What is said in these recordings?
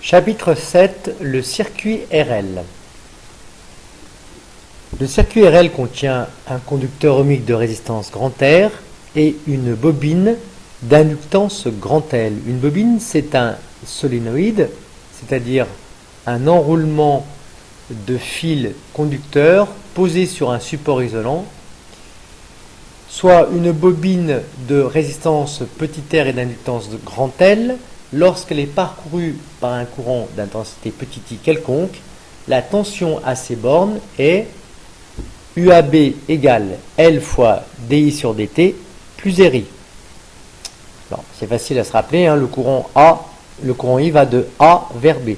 Chapitre 7, le circuit RL. Le circuit RL contient un conducteur ohmique de résistance grand R et une bobine d'inductance grand L. Une bobine, c'est un solénoïde, c'est-à-dire un enroulement de fils conducteurs posé sur un support isolant, soit une bobine de résistance petit r et d'inductance grand L. Lorsqu'elle est parcourue par un courant d'intensité petit i quelconque, la tension à ces bornes est UAB égale L fois DI sur DT plus RI. C'est facile à se rappeler, le courant I va de A vers B.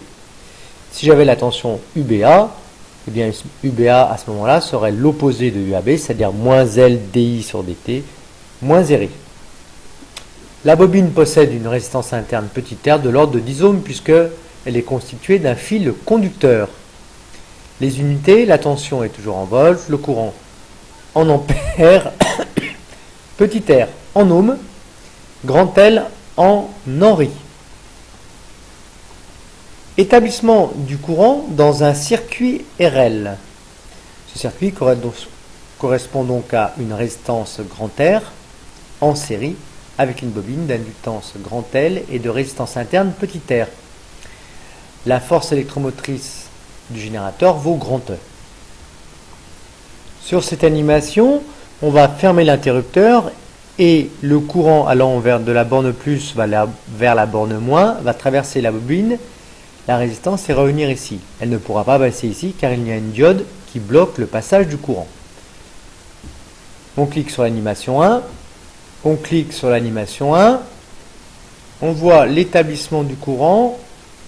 Si j'avais la tension UBA, eh bien UBA à ce moment-là serait l'opposé de UAB, c'est-à-dire moins L DI sur DT moins RI. La bobine possède une résistance interne petit r de l'ordre de 10 ohms puisqu'elle est constituée d'un fil conducteur. Les unités, la tension est toujours en volts, le courant en ampères, petit r en ohms, grand L en henry. Établissement du courant dans un circuit RL. Ce circuit correspond donc à une résistance grand R en série avec une bobine d'inductance grand L et de résistance interne petit r. La force électromotrice du générateur vaut grand E. Sur cette animation, on va fermer l'interrupteur et le courant allant de la borne plus vers la borne moins va traverser la bobine, la résistance et revenir ici. Elle ne pourra pas passer ici car il y a une diode qui bloque le passage du courant. On clique sur l'animation 1. On clique sur l'animation 1, on voit l'établissement du courant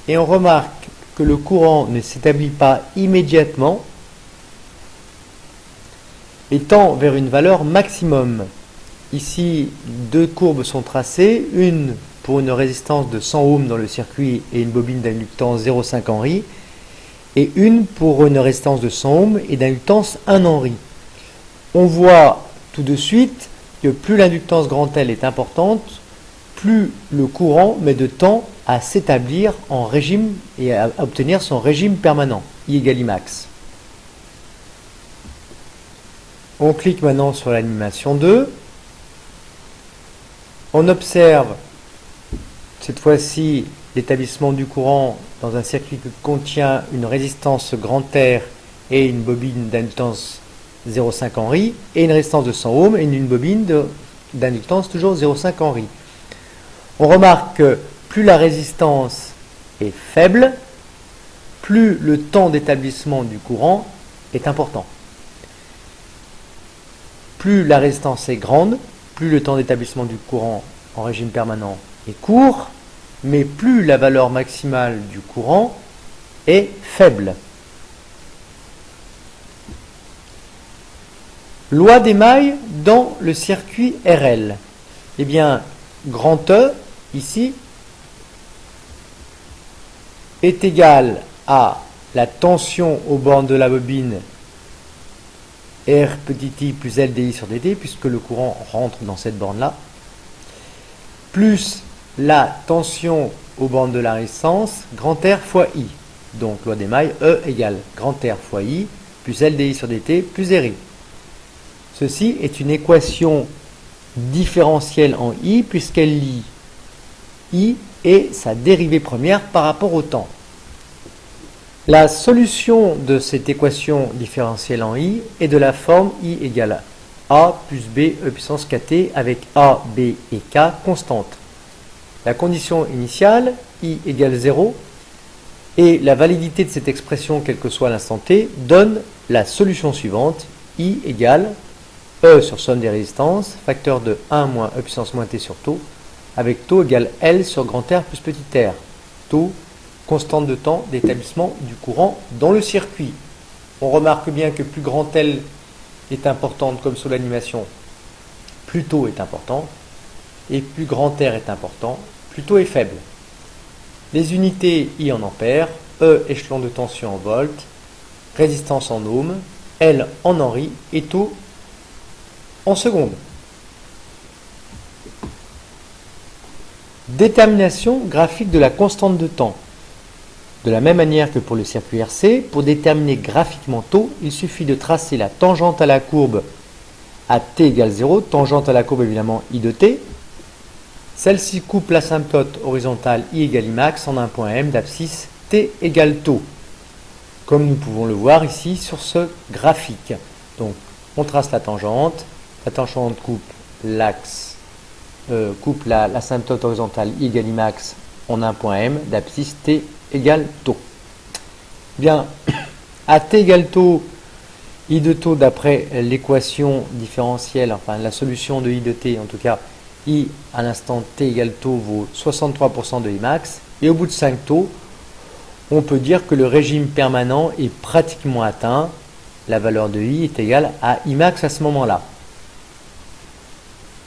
et on remarque que le courant ne s'établit pas immédiatement et tend vers une valeur maximum. Ici, deux courbes sont tracées, une pour une résistance de 100 ohms dans le circuit et une bobine d'inductance 0,5 henry et une pour une résistance de 100 ohms et d'inductance 1 henry. On voit tout de suite que plus l'inductance grand L est importante, plus le courant met de temps à s'établir en régime et à obtenir son régime permanent, I égale Imax. On clique maintenant sur l'animation 2. On observe cette fois-ci l'établissement du courant dans un circuit qui contient une résistance grand R et une bobine d'inductance 0,5 henry et une résistance de 100 ohms et une bobine d'inductance toujours 0,5 henry. On remarque que plus la résistance est faible, plus le temps d'établissement du courant est important. Plus la résistance est grande, plus le temps d'établissement du courant en régime permanent est court, mais plus la valeur maximale du courant est faible. Loi d'émail dans le circuit RL. Eh bien, grand E, ici, est égal à la tension aux bornes de la bobine R petit i plus L DI sur dt, puisque le courant rentre dans cette borne-là, plus la tension aux bornes de la résistance, grand R fois I. Donc, loi d'émail, E égale grand R fois I, plus L DI sur dt, plus RI. Ceci est une équation différentielle en I puisqu'elle lie I et sa dérivée première par rapport au temps. La solution de cette équation différentielle en I est de la forme I égale A plus B E puissance kt avec A, B et K constantes. La condition initiale, I égale 0, et la validité de cette expression, quel que soit l'instant t, donne la solution suivante, I égale E sur somme des résistances, facteur de 1 moins E puissance moins T sur taux, avec taux égale L sur grand R plus petit r. Taux, constante de temps d'établissement du courant dans le circuit. On remarque bien que plus grand L est importante comme sur l'animation, plus taux est important, et plus grand R est important, plus taux est faible. Les unités I en ampères, E échelon de tension en volts, résistance en ohms, L en henry et taux en secondes. Détermination graphique de la constante de temps. De la même manière que pour le circuit RC, pour déterminer graphiquement taux, il suffit de tracer la tangente à la courbe à t égale 0, tangente à la courbe évidemment I de t. Celle-ci coupe l'asymptote horizontale I égale Imax en un point M d'abscisse t égale taux, comme nous pouvons le voir ici sur ce graphique. Donc on trace la tangente coupe l'axe, coupe l'asymptote horizontale I égale Imax en un point M d'abscisse t égale taux. Bien, à t égale taux, I de taux d'après l'équation différentielle, enfin la solution de I de t, en tout cas, I à l'instant t égale taux vaut 63% de Imax. Et au bout de 5 taux, on peut dire que le régime permanent est pratiquement atteint. La valeur de I est égale à Imax à ce moment-là.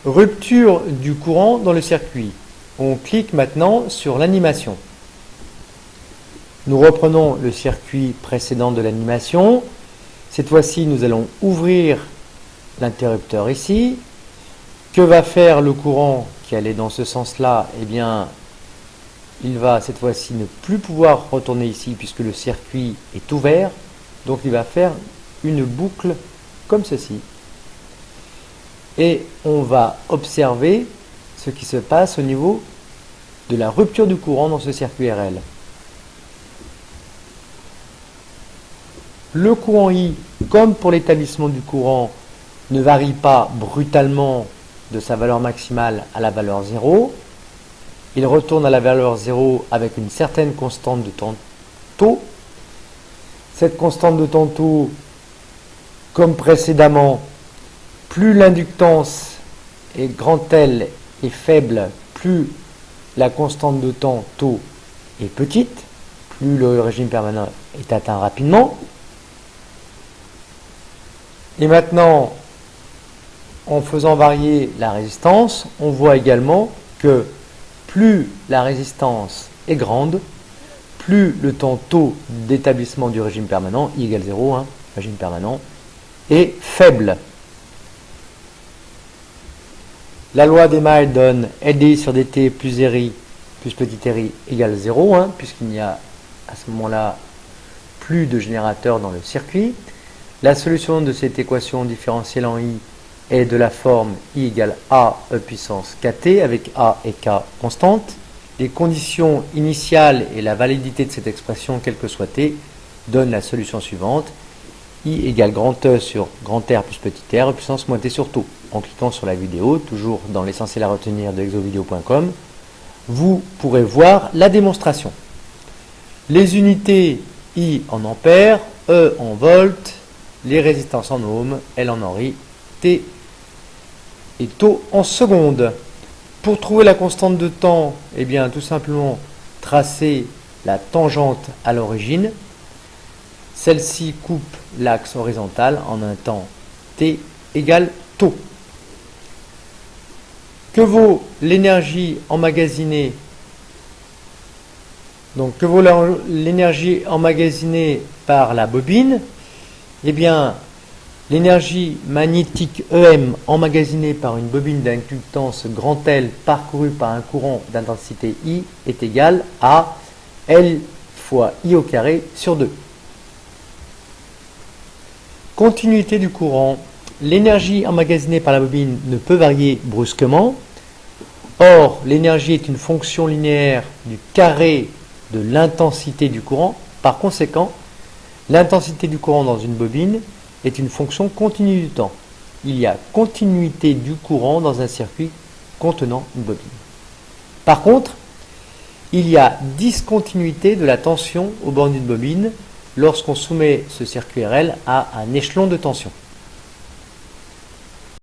Rupture du courant dans le circuit. On clique maintenant sur l'animation. Nous reprenons le circuit précédent de l'animation. Cette fois-ci, nous allons ouvrir l'interrupteur ici. Que va faire le courant qui allait dans ce sens-là? Eh bien, il va cette fois-ci ne plus pouvoir retourner ici puisque le circuit est ouvert. Donc, il va faire une boucle comme ceci. Et on va observer ce qui se passe au niveau de la rupture du courant dans ce circuit RL. Le courant I, comme pour l'établissement du courant, ne varie pas brutalement de sa valeur maximale à la valeur 0. Il retourne à la valeur 0 avec une certaine constante de temps taux. Cette constante de temps taux, comme précédemment, plus l'inductance est grand L et faible, plus la constante de temps taux est petite, plus le régime permanent est atteint rapidement. Et maintenant, en faisant varier la résistance, on voit également que plus la résistance est grande, plus le temps taux d'établissement du régime permanent, I égale 0, régime permanent, est faible. La loi d'Émaille donne LDI sur dt plus RI plus petit RI égale 0, puisqu'il n'y a à ce moment-là plus de générateur dans le circuit. La solution de cette équation différentielle en I est de la forme I égale A E puissance kt avec A et K constantes. Les conditions initiales et la validité de cette expression, quelle que soit T, donnent la solution suivante. I égale grand E sur grand R plus petit r puissance moins T sur taux. En cliquant sur la vidéo, toujours dans l'essentiel à retenir de exovideo.com, vous pourrez voir la démonstration. Les unités I en ampères, E en volts, les résistances en ohms, L en henry, T et taux en secondes. Pour trouver la constante de temps, eh bien tout simplement tracer la tangente à l'origine. Celle-ci coupe l'axe horizontal en un temps T égale taux. Que vaut l'énergie emmagasinée? Donc que vaut l'énergie emmagasinée par la bobine? Eh bien, l'énergie magnétique EM emmagasinée par une bobine d'inductance grand L parcourue par un courant d'intensité I est égale à L fois I au carré sur 2. Continuité du courant. L'énergie emmagasinée par la bobine ne peut varier brusquement. Or, l'énergie est une fonction linéaire du carré de l'intensité du courant. Par conséquent, l'intensité du courant dans une bobine est une fonction continue du temps. Il y a continuité du courant dans un circuit contenant une bobine. Par contre, il y a discontinuité de la tension au bord d'une bobine lorsqu'on soumet ce circuit RL à un échelon de tension.